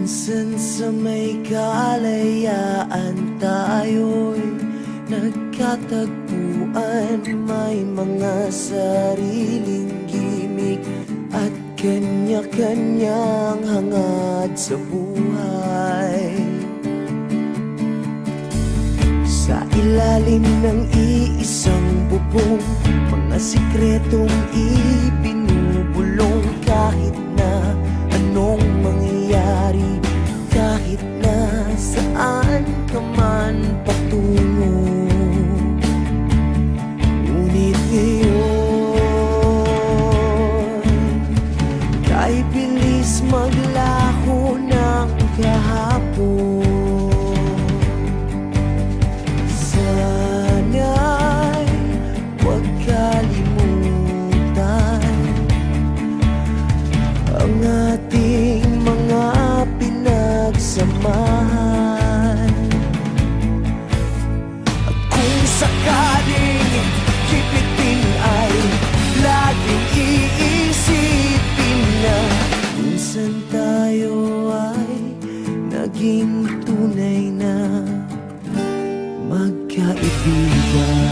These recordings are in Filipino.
Minsan sa may kalayaan tayo'y nagkatagpuan. May mga sariling gimik at kanya-kanyang hangad sa buhay. Sa ilalim ng iisang bubong, mga sikretong ibinubulong. Kahit na anong mangyayari, kahit na saan ka man patungo, ngunit ngayon, kahit bilis maglaho ng kahapon, sana'y huwag kalimutan ang ating mga pinagsamahan. At kung sakaling kipitin ay laging iisipin na minsan tayo ay naging tunay na magkaibigan.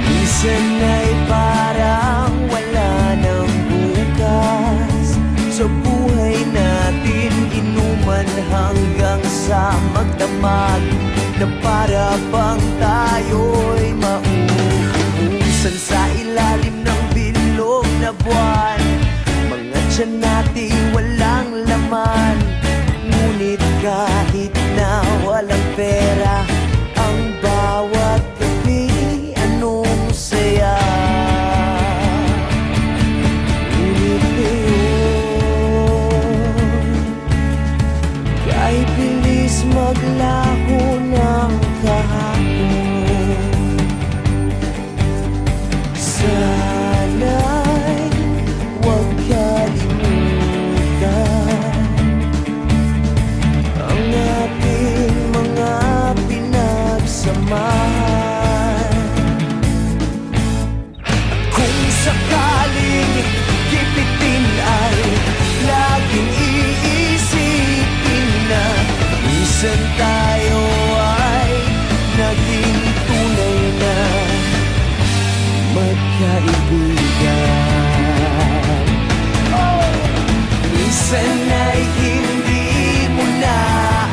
Minsan ay parang wala ng bukas sa buhay natin, inuman hanggang sa magdamag, na para bang tayo'y mauubusan sa ilalim ng bilog na buwan. Mga tiyan natin walang laman, ngunit kahit na walang pera, ang bawat gabi anong saya. Ngunit ngayon, kahit bilis maglaho ng kahapon, sana'y huwag kalimutan ang ating mga pinagsamahan. Kung sakaling kipitin ay laging iisipin na minsan tayo ay naging tunay na magkaibigan. Minsan ay hindi mo na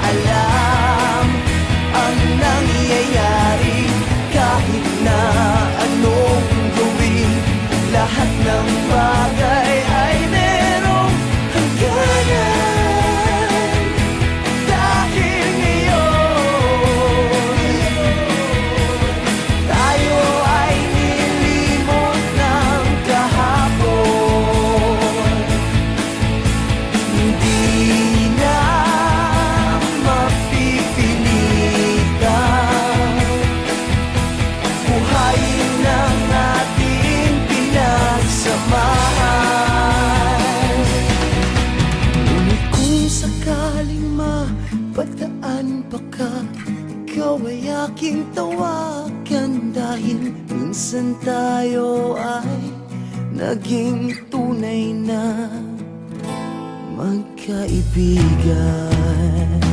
alam ang nangyayari, kahit na anong gawin, lahat ng bagay ay merong hangganan. Dahil ngayon, tayo ay nilimot ng kahapon. Hindi na mapipilitan buhayin ng ating pinagsamahan. Ngunit kung sakaling mapadaan pa ka, ikaw ay aking tawagan, dahil minsan tayo ay naging tunay na magkaibigan.